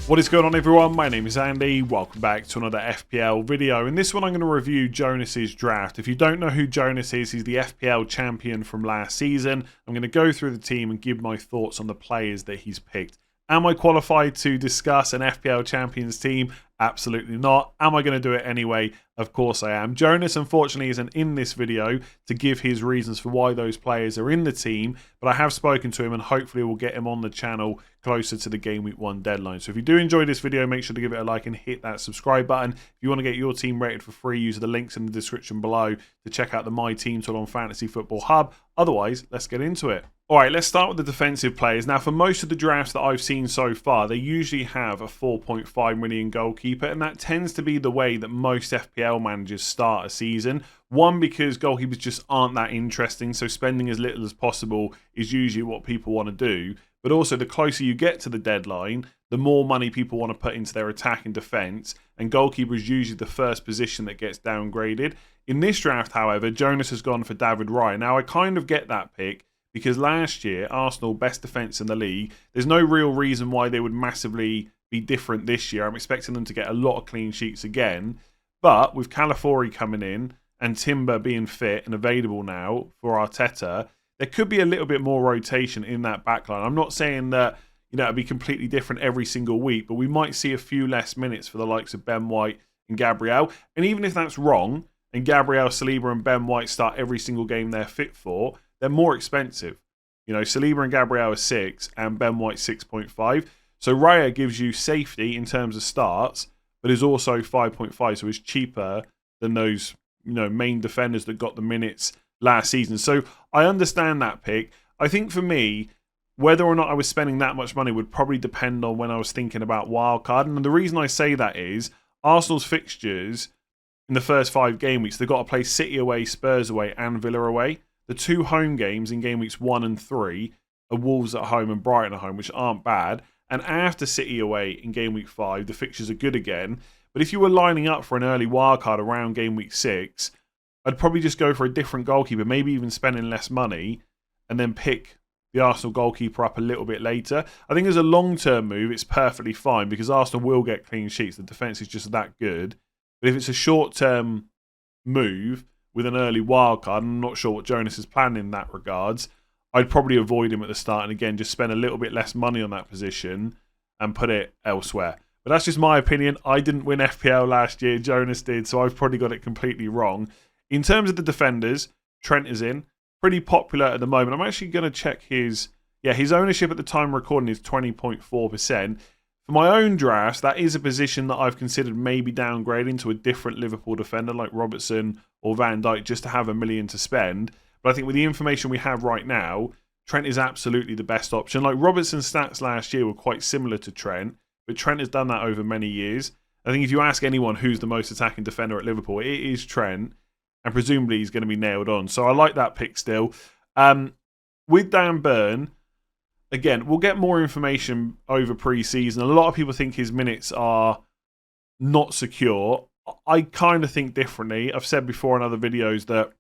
What is going on, everyone? My name is Andy. Welcome back to another FPL video. In this one I'm going to review Jonas's draft. If you don't know who Jonas is, he's the FPL champion from last season. I'm going to go through the team and give my thoughts on the players that he's picked. Am I qualified to discuss an FPL champions team? Absolutely not. Am I going to do it anyway? Of course I am. Jonas, unfortunately, isn't in this video to give his reasons for why those players are in the team, but I have spoken to him and hopefully we'll get him on the channel closer to the Game Week 1 deadline. So if you do enjoy this video, make sure to give it a like and hit that subscribe button. If you want to get your team rated for free, use the links in the description below to check out the My Team tool on Fantasy Football Hub. Otherwise, let's get into it. Alright, let's start with the defensive players. Now, for most of the drafts that I've seen so far, they usually have a 4.5 million goalkeeper, and that tends to be the way that most FPL managers start a season. One, because goalkeepers just aren't that interesting, so spending as little as possible is usually what people want to do. But also, the closer you get to the deadline, the more money people want to put into their attack and defence, and goalkeeper is usually the first position that gets downgraded. In this draft, however, Jonas has gone for Davern. Now, I kind of get that pick, because last year, Arsenal, best defence in the league. There's no real reason why they would massively be different this year. I'm expecting them to get a lot of clean sheets again. But with Calafiori coming in and Timber being fit and available now for Arteta, there could be a little bit more rotation in that backline. I'm not saying that it'll be completely different every single week, but we might see a few less minutes for the likes of Ben White and Gabriel. And even if that's wrong, and Gabriel, Saliba and Ben White start every single game they're fit for, they're more expensive. Saliba and Gabriel are 6 and Ben White 6.5. So Raya gives you safety in terms of starts, but is also 5.5, so it's cheaper than those main defenders that got the minutes last season. So I understand that pick. I think for me, whether or not I was spending that much money would probably depend on when I was thinking about wildcard. And the reason I say that is Arsenal's fixtures in the first 5 game weeks, they've got to play City away, Spurs away and Villa away. The 2 home games in game weeks 1 and 3 are Wolves at home and Brighton at home, which aren't bad. And after City away in game week 5, the fixtures are good again. But if you were lining up for an early wildcard around game week 6, I'd probably just go for a different goalkeeper, maybe even spending less money, and then pick the Arsenal goalkeeper up a little bit later. I think as a long-term move, it's perfectly fine because Arsenal will get clean sheets. The defence is just that good. But if it's a short-term move with an early wildcard, I'm not sure what Jonas is planning in that regards, I'd probably avoid him at the start and again just spend a little bit less money on that position and put it elsewhere. But that's just my opinion. I didn't win FPL last year, Jonas did, so I've probably got it completely wrong. In terms of the defenders, Trent is in. Pretty popular at the moment. I'm actually going to check his ownership at the time of recording is 20.4%. For my own drafts, that is a position that I've considered maybe downgrading to a different Liverpool defender like Robertson or Van Dijk just to have $1 million to spend. But I think with the information we have right now, Trent is absolutely the best option. Like Robertson's stats last year were quite similar to Trent, but Trent has done that over many years. I think if you ask anyone who's the most attacking defender at Liverpool, it is Trent, and presumably he's going to be nailed on. So I like that pick still. With Dan Burn, again, we'll get more information over pre-season. A lot of people think his minutes are not secure. I kind of think differently. I've said before in other videos that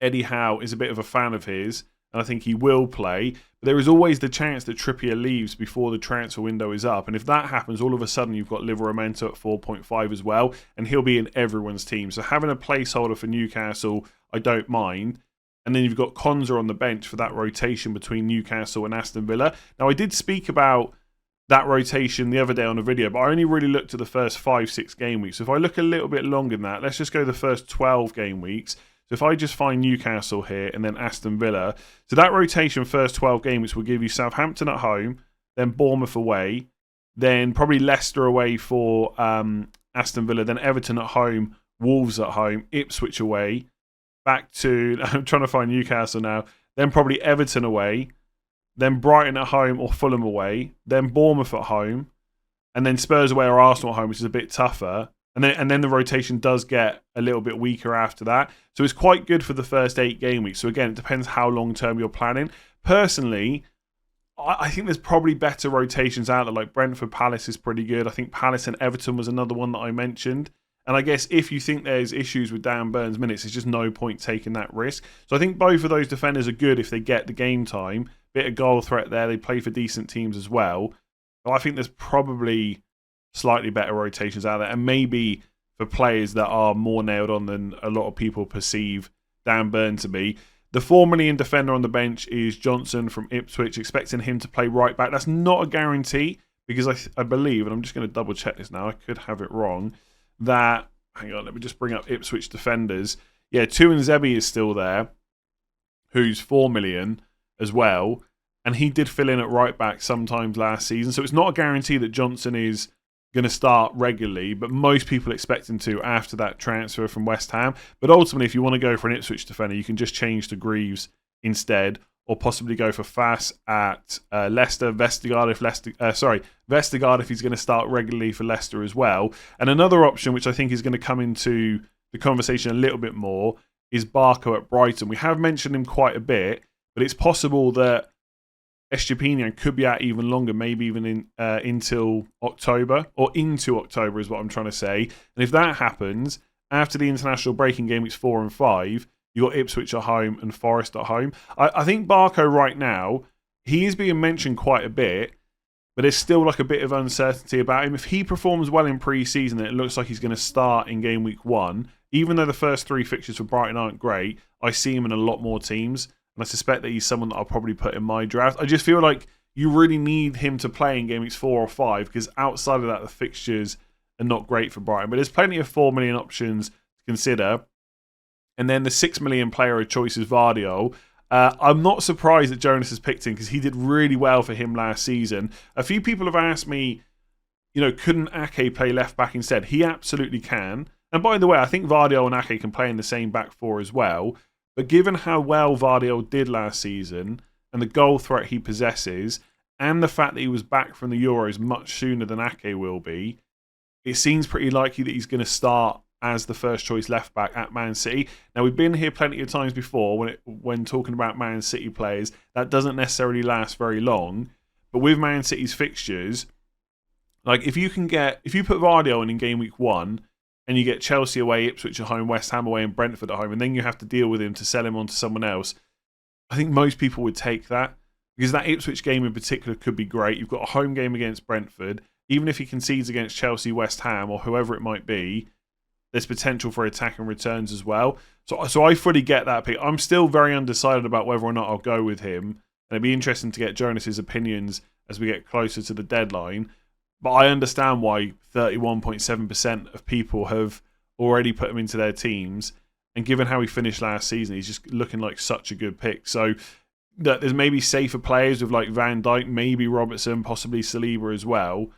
Eddie Howe is a bit of a fan of his, and I think he will play. But there is always the chance that Trippier leaves before the transfer window is up. And if that happens, all of a sudden you've got Livramento at 4.5 as well, and he'll be in everyone's team. So having a placeholder for Newcastle, I don't mind. And then you've got Konza on the bench for that rotation between Newcastle and Aston Villa. Now, I did speak about that rotation the other day on a video, but I only really looked at the first 5-6 game weeks. So if I look a little bit longer than that, let's just go the first 12 game weeks. So if I just find Newcastle here and then Aston Villa, so that rotation first 12 game weeks will give you Southampton at home, then Bournemouth away, then probably Leicester away for Aston Villa, then Everton at home, Wolves at home, Ipswich away, back to, I'm trying to find Newcastle now, then probably Everton away, then Brighton at home or Fulham away, then Bournemouth at home, and then Spurs away or Arsenal at home, which is a bit tougher. And then the rotation does get a little bit weaker after that. So it's quite good for the first 8 game weeks. So again, it depends how long term you're planning. Personally, I think there's probably better rotations out there. Like Brentford Palace is pretty good. I think Palace and Everton was another one that I mentioned. And I guess if you think there's issues with Dan Burn's minutes, there's just no point taking that risk. So I think both of those defenders are good if they get the game time. Bit of goal threat there. They play for decent teams as well. Well, I think there's probably slightly better rotations out there, and maybe for players that are more nailed on than a lot of people perceive Davern to be. The 4 million defender on the bench is Johnson from Ipswich, expecting him to play right back. That's not a guarantee, because I believe, and I'm just going to double check this now, I could have it wrong, that, hang on, let me just bring up Ipswich defenders. Yeah, Tuanzebe is still there, who's 4 million as well, and he did fill in at right back sometimes last season, so it's not a guarantee that Johnson is going to start regularly, but most people expect him to after that transfer from West Ham. But ultimately, if you want to go for an Ipswich defender, you can just change to Greaves instead, or possibly go for Fass at Leicester, Vestergaard if he's going to start regularly for Leicester as well. And another option, which I think is going to come into the conversation a little bit more, is Barco at Brighton. We have mentioned him quite a bit, but it's possible that Estepinian could be out even longer, maybe even until October, or into October is what I'm trying to say. And if that happens, after the international break in game weeks 4 and 5, you got Ipswich at home and Forest at home. I think Barco right now, he is being mentioned quite a bit, but there's still like a bit of uncertainty about him. If he performs well in pre-season, it looks like he's going to start in game week 1. Even though the first 3 fixtures for Brighton aren't great, I see him in a lot more teams. And I suspect that he's someone that I'll probably put in my draft. I just feel like you really need him to play in game weeks 4 or 5, because outside of that, the fixtures are not great for Brighton. But there's plenty of 4 million options to consider. And then the 6 million player of choice is Vardio. I'm not surprised that Jonas has picked him, because he did really well for him last season. A few people have asked me, couldn't Ake play left back instead? He absolutely can. And by the way, I think Vardio and Ake can play in the same back four as well. But given how well Vardio did last season, and the goal threat he possesses, and the fact that he was back from the Euros much sooner than Ake will be, it seems pretty likely that he's going to start as the first choice left back at Man City. Now, we've been here plenty of times before when talking about Man City players. That doesn't necessarily last very long. But with Man City's fixtures, like if you put Vardio in game week 1, and you get Chelsea away, Ipswich at home, West Ham away, and Brentford at home, and then you have to deal with him to sell him on to someone else, I think most people would take that, because that Ipswich game in particular could be great. You've got a home game against Brentford. Even if he concedes against Chelsea, West Ham, or whoever it might be, there's potential for attack and returns as well. So I fully get that pick. I'm still very undecided about whether or not I'll go with him, and it'd be interesting to get Jonas's opinions as we get closer to the deadline. But I understand why 31.7% of people have already put him into their teams. And given how he finished last season, he's just looking like such a good pick. So there's maybe safer players with like Van Dijk, maybe Robertson, possibly Saliba as well.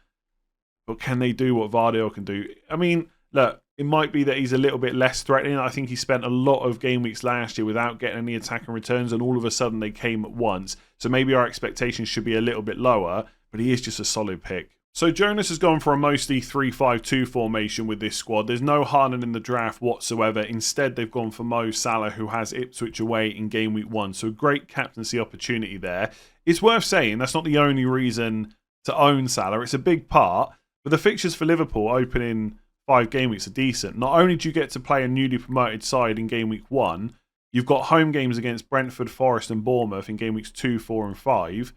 But can they do what Vardio can do? I mean, look, it might be that he's a little bit less threatening. I think he spent a lot of game weeks last year without getting any attack and returns, and all of a sudden they came at once. So maybe our expectations should be a little bit lower, but he is just a solid pick. So Jonas has gone for a mostly 3-5-2 formation with this squad. There's no Haaland in the draft whatsoever. Instead, they've gone for Mo Salah, who has Ipswich away in game week 1. So a great captaincy opportunity there. It's worth saying that's not the only reason to own Salah. It's a big part. But the fixtures for Liverpool opening 5 game weeks are decent. Not only do you get to play a newly promoted side in game week 1, you've got home games against Brentford, Forest and Bournemouth in game weeks 2, 4 and 5.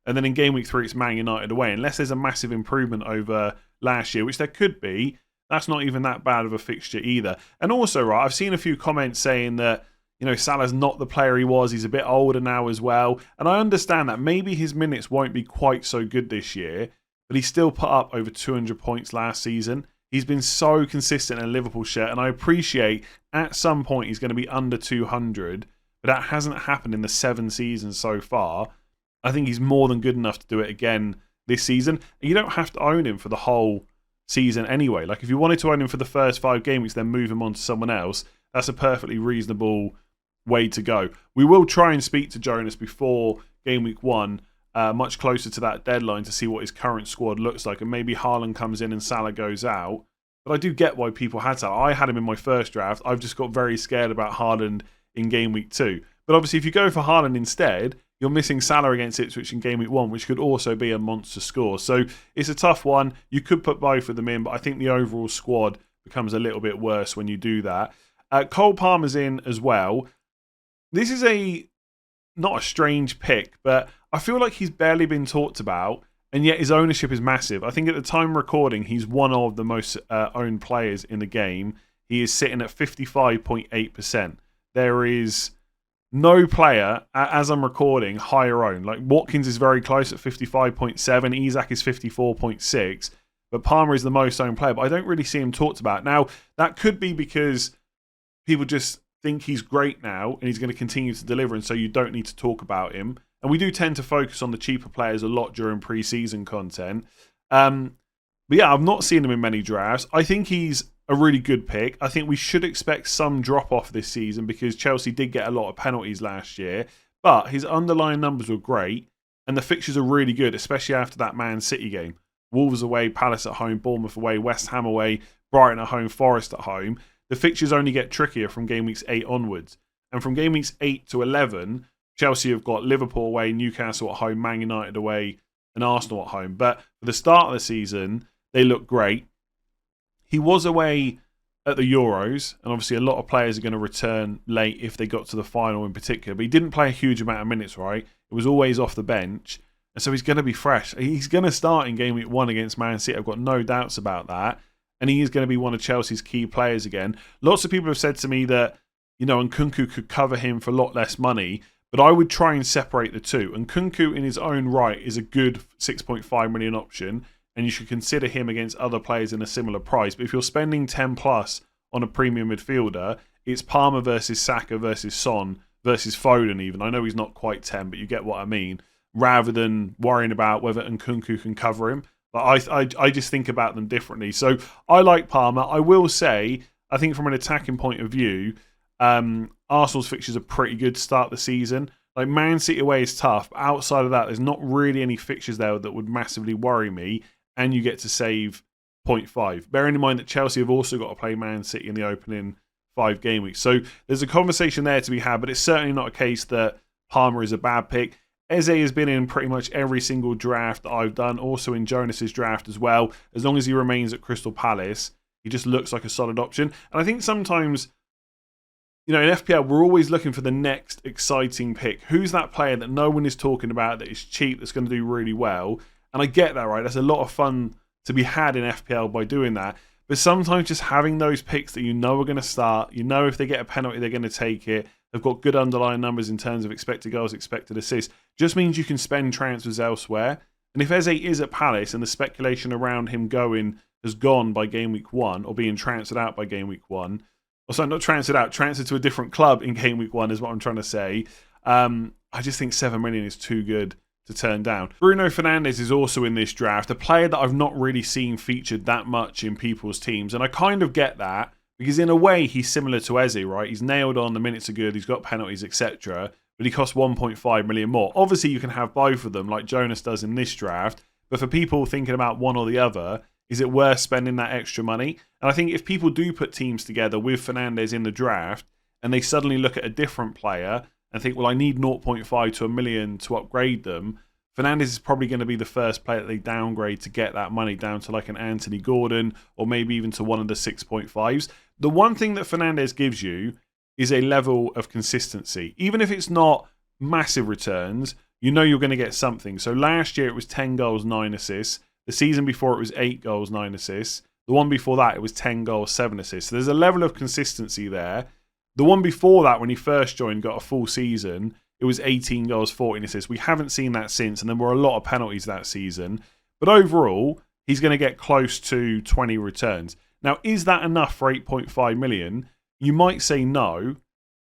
And then in game week 3, it's Man United away. Unless there's a massive improvement over last year, which there could be, that's not even that bad of a fixture either. And also, right, I've seen a few comments saying that, Salah's not the player he was. He's a bit older now as well. And I understand that. Maybe his minutes won't be quite so good this year, but he still put up over 200 points last season. He's been so consistent in a Liverpool shirt, and I appreciate at some point he's going to be under 200, but that hasn't happened in the 7 seasons so far. I think he's more than good enough to do it again this season. And you don't have to own him for the whole season anyway. Like if you wanted to own him for the first 5 game weeks, then move him on to someone else, that's a perfectly reasonable way to go. We will try and speak to Jonas before game week 1, much closer to that deadline, to see what his current squad looks like. And maybe Haaland comes in and Salah goes out. But I do get why people had Salah. I had him in my first draft. I've just got very scared about Haaland in game week 2. But obviously if you go for Haaland instead, you're missing Salah against Ipswich in game week 1, which could also be a monster score. So it's a tough one. You could put both of them in, but I think the overall squad becomes a little bit worse when you do that. Cole Palmer's in as well. This is not a strange pick, but I feel like he's barely been talked about. and yet his ownership is massive. I think at the time of recording, he's one of the most owned players in the game. He is sitting at 55.8%. There is no player, as I'm recording, higher owned. Like Watkins is very close at 55.7, Isak is 54.6, but Palmer is the most owned player, but I don't really see him talked about. Now, that could be because people just think he's great now and he's going to continue to deliver, and so you don't need to talk about him. And we do tend to focus on the cheaper players a lot during pre-season content. But yeah, I've not seen him in many drafts. I think he's a really good pick. I think we should expect some drop-off this season because Chelsea did get a lot of penalties last year. But his underlying numbers were great, and the fixtures are really good, especially after that Man City game. Wolves away, Palace at home, Bournemouth away, West Ham away, Brighton at home, Forest at home. The fixtures only get trickier from game weeks 8 onwards. And from game weeks 8 to 11, Chelsea have got Liverpool away, Newcastle at home, Man United away, and Arsenal at home. But for the start of the season, they look great. He was away at the Euros, and obviously a lot of players are going to return late if they got to the final in particular. But he didn't play a huge amount of minutes, right? It was always off the bench. And so he's going to be fresh. He's going to start in game week 1 against Man City. I've got no doubts about that. And he is going to be one of Chelsea's key players again. Lots of people have said to me that, Nkunku could cover him for a lot less money. But I would try and separate the two. And Nkunku in his own right is a good 6.5 million option. And you should consider him against other players in a similar price. But if you're spending 10 plus on a premium midfielder, it's Palmer versus Saka versus Son versus Foden even. I know he's not quite 10, but you get what I mean. Rather than worrying about whether Nkunku can cover him. But I just think about them differently. So I like Palmer. I will say, I think from an attacking point of view, Arsenal's fixtures are pretty good to start the season. Like Man City away is tough. But outside of that, there's not really any fixtures there that would massively worry me. And you get to save 0.5. Bearing in mind that Chelsea have also got to play Man City in the opening 5 game weeks. So there's a conversation there to be had, but it's certainly not a case that Palmer is a bad pick. Eze has been in pretty much every single draft that I've done, also in Jonas's draft as well. As long as he remains at Crystal Palace, he just looks like a solid option. And I think sometimes, in FPL, we're always looking for the next exciting pick. Who's that player that no one is talking about, that is cheap, that's going to do really well? And I get that, right? That's a lot of fun to be had in FPL by doing that. But sometimes just having those picks that you know are going to start, if they get a penalty, they're going to take it. They've got good underlying numbers in terms of expected goals, expected assists. Just means you can spend transfers elsewhere. And if Eze is at Palace and the speculation around him going has gone by game week 1 or being transferred out by game week 1, or sorry, not transferred out, transferred to a different club in game week 1 is what I'm trying to say. I just think 7 million is too good to turn down. Bruno Fernandes is also in this draft, a player that I've not really seen featured that much in people's teams. And I kind of get that. Because in a way, he's similar to Eze, right? He's nailed on, the minutes are good, he's got penalties, etc. But he costs 1.5 million more. Obviously, you can have both of them, like Jonas does in this draft. But for people thinking about one or the other, is it worth spending that extra money? And I think if people do put teams together with Fernandes in the draft, and they suddenly look at a different player and think, well, I need 0.5 to a million to upgrade them, Fernandes is probably going to be the first player that they downgrade to get that money down to like an Anthony Gordon or maybe even to one of the 6.5s. The one thing that Fernandes gives you is a level of consistency. Even if it's not massive returns, you're going to get something. So last year it was 10 goals, 9 assists. The season before it was 8 goals, 9 assists. The one before that it was 10 goals, 7 assists. So there's a level of consistency there. The one before that, when he first joined, got a full season, it was 18 goals, 14 assists. We haven't seen that since, and there were a lot of penalties that season. But overall, he's going to get close to 20 returns. Now, is that enough for 8.5 million? You might say no,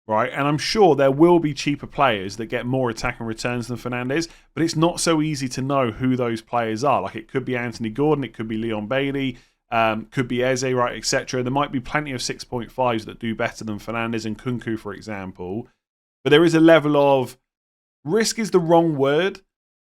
right? And I'm sure there will be cheaper players that get more attacking returns than Fernandes, but it's not so easy to know who those players are. Like, it could be Anthony Gordon, it could be Leon Bailey, could be Eze, right, etc. There might be plenty of 6.5s that do better than Fernandes and Nkunku, for example. But there is a level of risk is the wrong word,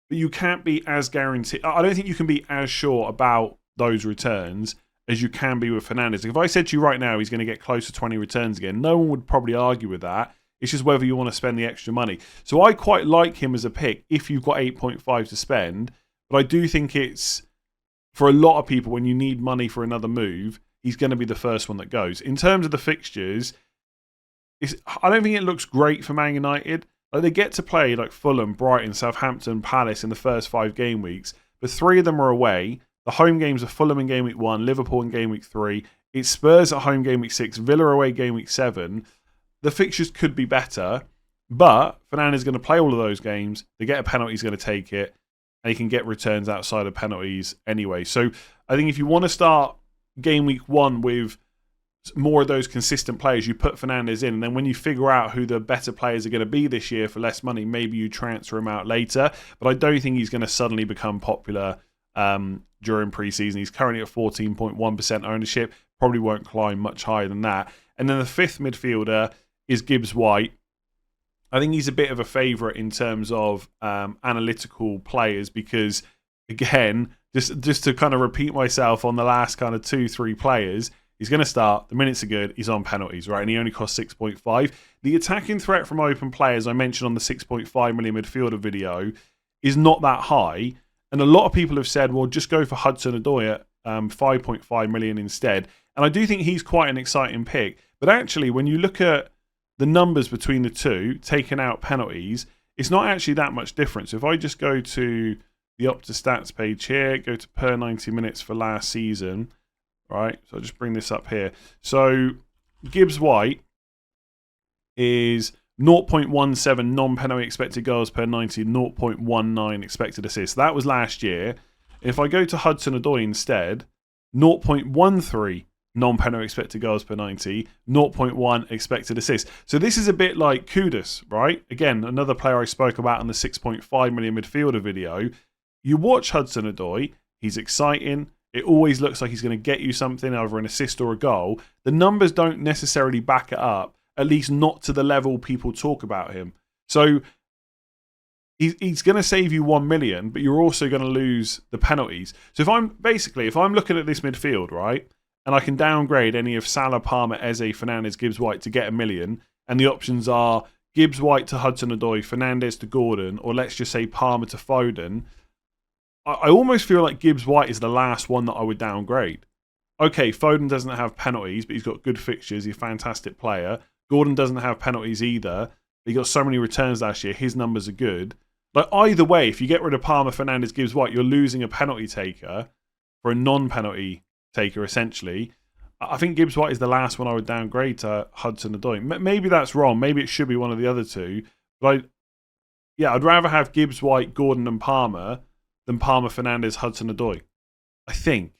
but you can't be as guaranteed. I don't think you can be as sure about those returns as you can be with Fernandes. If I said to you right now he's going to get close to 20 returns again, no one would probably argue with that. It's just whether you want to spend the extra money. So I quite like him as a pick if you've got 8.5 to spend, but I do think it's, for a lot of people, when you need money for another move, he's going to be the first one that goes. In terms of the fixtures, I don't think it looks great for Man United. Like, they get to play like Fulham, Brighton, Southampton, Palace in the first 5 game weeks, but 3 of them are away. The home games are Fulham in game week 1, Liverpool in game week 3. It's Spurs at home game week 6, Villa away game week 7. The fixtures could be better, but Fernandes is going to play all of those games. They get a penalty, he's going to take it, and he can get returns outside of penalties anyway. So I think if you want to start game week 1 with more of those consistent players, you put Fernandes in, and then when you figure out who the better players are going to be this year for less money, maybe you transfer him out later. But I don't think he's going to suddenly become popular during pre-season. He's currently at 14.1% ownership, probably won't climb much higher than that. And then the 5th midfielder is Gibbs White. I think he's a bit of a favourite in terms of analytical players because, again, just to kind of repeat myself on the last kind of 2-3 players, he's going to start. The minutes are good. He's on penalties, right? And he only costs 6.5. The attacking threat from open players I mentioned on the 6.5 million midfielder video is not that high. And a lot of people have said, well, just go for Hudson-Odoi at 5.5 million instead. And I do think he's quite an exciting pick. But actually, when you look at the numbers between the two, taking out penalties, it's not actually that much difference. So if I just go to the Opta stats page here, go to per 90 minutes for last season, right? So I'll just bring this up here. So Gibbs White is 0.17 non-penalty expected goals per 90, 0.19 expected assists. That was last year. If I go to Hudson-Odoi instead, 0.13 non-penalty expected goals per 90, 0.1 expected assists. So this is a bit like Kudus, right? Again, another player I spoke about in the 6.5 million midfielder video. You watch Hudson-Odoi, he's exciting. It always looks like he's going to get you something, either an assist or a goal. The numbers don't necessarily back it up, at least not to the level people talk about him. So he's going to save you 1 million, but you're also going to lose the penalties. So if I'm looking at this midfield, right, and I can downgrade any of Salah, Palmer, Eze, Fernandes, Gibbs White to get 1 million, and the options are Gibbs White to Hudson-Odoi, Fernandes to Gordon, or let's just say Palmer to Foden, I almost feel like Gibbs White is the last one that I would downgrade. Okay, Foden doesn't have penalties, but he's got good fixtures. He's a fantastic player. Gordon doesn't have penalties either. He got so many returns last year. His numbers are good. But either way, if you get rid of Palmer, Fernandes, Gibbs White, you're losing a penalty taker for a non-penalty taker, essentially. I think Gibbs White is the last one I would downgrade to Hudson-Odoi. Maybe that's wrong. Maybe it should be one of the other two. But I'd rather have Gibbs White, Gordon, and Palmer than Palmer, Fernandes, Hudson-Odoi. I think.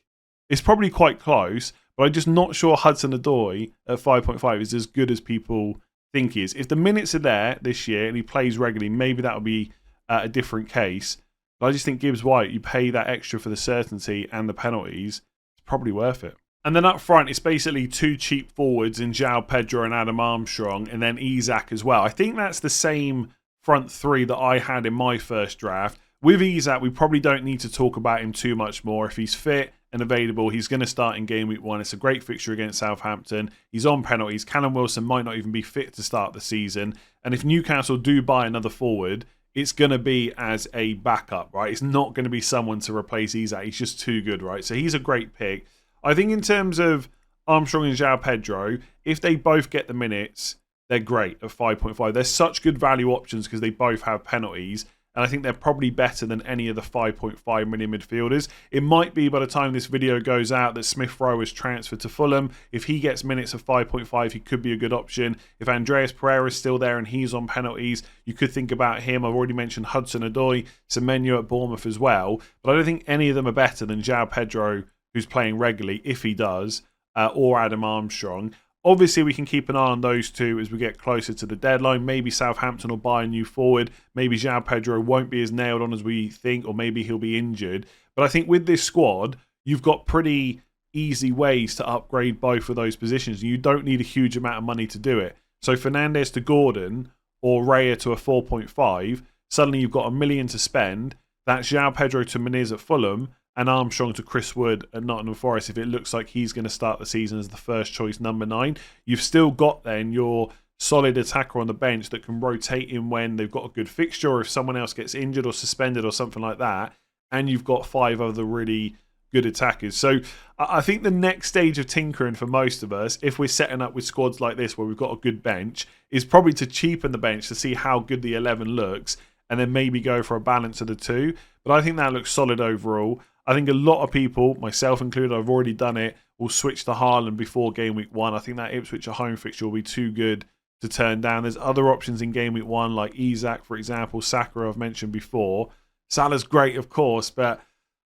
It's probably quite close, but I'm just not sure Hudson-Odoi at 5.5 is as good as people think he is. If the minutes are there this year and he plays regularly, maybe that would be a different case. But I just think Gibbs White, you pay that extra for the certainty and the penalties, it's probably worth it. And then up front, it's basically 2 cheap forwards in João Pedro and Adam Armstrong, and then Isak as well. I think that's the same front 3 that I had in my first draft. With Isak, we probably don't need to talk about him too much more. If he's fit and available, he's going to start in game week 1. It's a great fixture against Southampton. He's on penalties. Callum Wilson might not even be fit to start the season. And if Newcastle do buy another forward, it's going to be as a backup, right? It's not going to be someone to replace Isak. He's just too good, right? So he's a great pick. I think in terms of Armstrong and João Pedro, if they both get the minutes, they're great at 5.5. They're such good value options because they both have penalties. And I think they're probably better than any of the 5.5 million midfielders. It might be by the time this video goes out that Smith Rowe is transferred to Fulham. If he gets minutes of 5.5, he could be a good option. If Andreas Pereira is still there and he's on penalties, you could think about him. I've already mentioned Hudson-Odoi, Semenyo at Bournemouth as well. But I don't think any of them are better than João Pedro, who's playing regularly, if he does, or Adam Armstrong. Obviously, we can keep an eye on those two as we get closer to the deadline. Maybe Southampton will buy a new forward. Maybe João Pedro won't be as nailed on as we think, or maybe he'll be injured. But I think with this squad, you've got pretty easy ways to upgrade both of those positions. You don't need a huge amount of money to do it. So Fernandes to Gordon or Raya to a 4.5, suddenly you've got $1 million to spend. That's João Pedro to Muniz at Fulham, and Armstrong to Chris Wood at Nottingham Forest if it looks like he's going to start the season as the first choice number 9. You've still got then your solid attacker on the bench that can rotate in when they've got a good fixture or if someone else gets injured or suspended or something like that. And you've got 5 other really good attackers. So I think the next stage of tinkering for most of us, if we're setting up with squads like this where we've got a good bench, is probably to cheapen the bench to see how good the 11 looks and then maybe go for a balance of the two. But I think that looks solid overall. I think a lot of people, myself included, I've already done it, will switch to Haaland before game week 1. I think that Ipswich at home fixture will be too good to turn down. There's other options in game week 1, like Isak, for example, Saka I've mentioned before. Salah's great, of course, but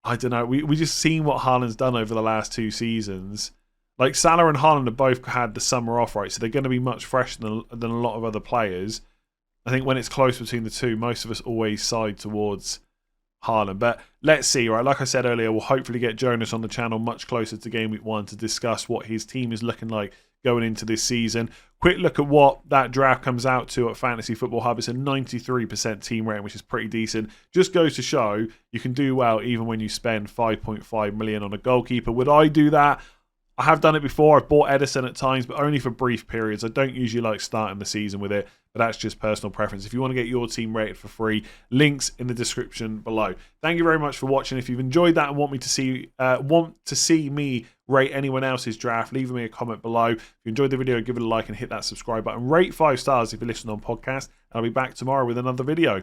I don't know. We just seen what Haaland's done over the last 2 seasons. Like, Salah and Haaland have both had the summer off, right? So they're going to be much fresher than a lot of other players. I think when it's close between the two, most of us always side towards Haaland. But let's see, right? Like I said earlier, we'll hopefully get Jonas on the channel much closer to game week 1 to discuss what his team is looking like going into this season. Quick look at what that draft comes out to at Fantasy Football Hub. It's a 93% team rating, which is pretty decent. Just goes to show you can do well even when you spend 5.5 million on a goalkeeper. Would I do that? I have done it before. I've bought Edison at times, but only for brief periods. I don't usually like starting the season with it, but that's just personal preference. If you want to get your team rated for free, links in the description below. Thank you very much for watching. If you've enjoyed that and want to see me rate anyone else's draft, leave me a comment below. If you enjoyed the video, give it a like and hit that subscribe button. Rate 5 stars if you listen on podcast. I'll be back tomorrow with another video.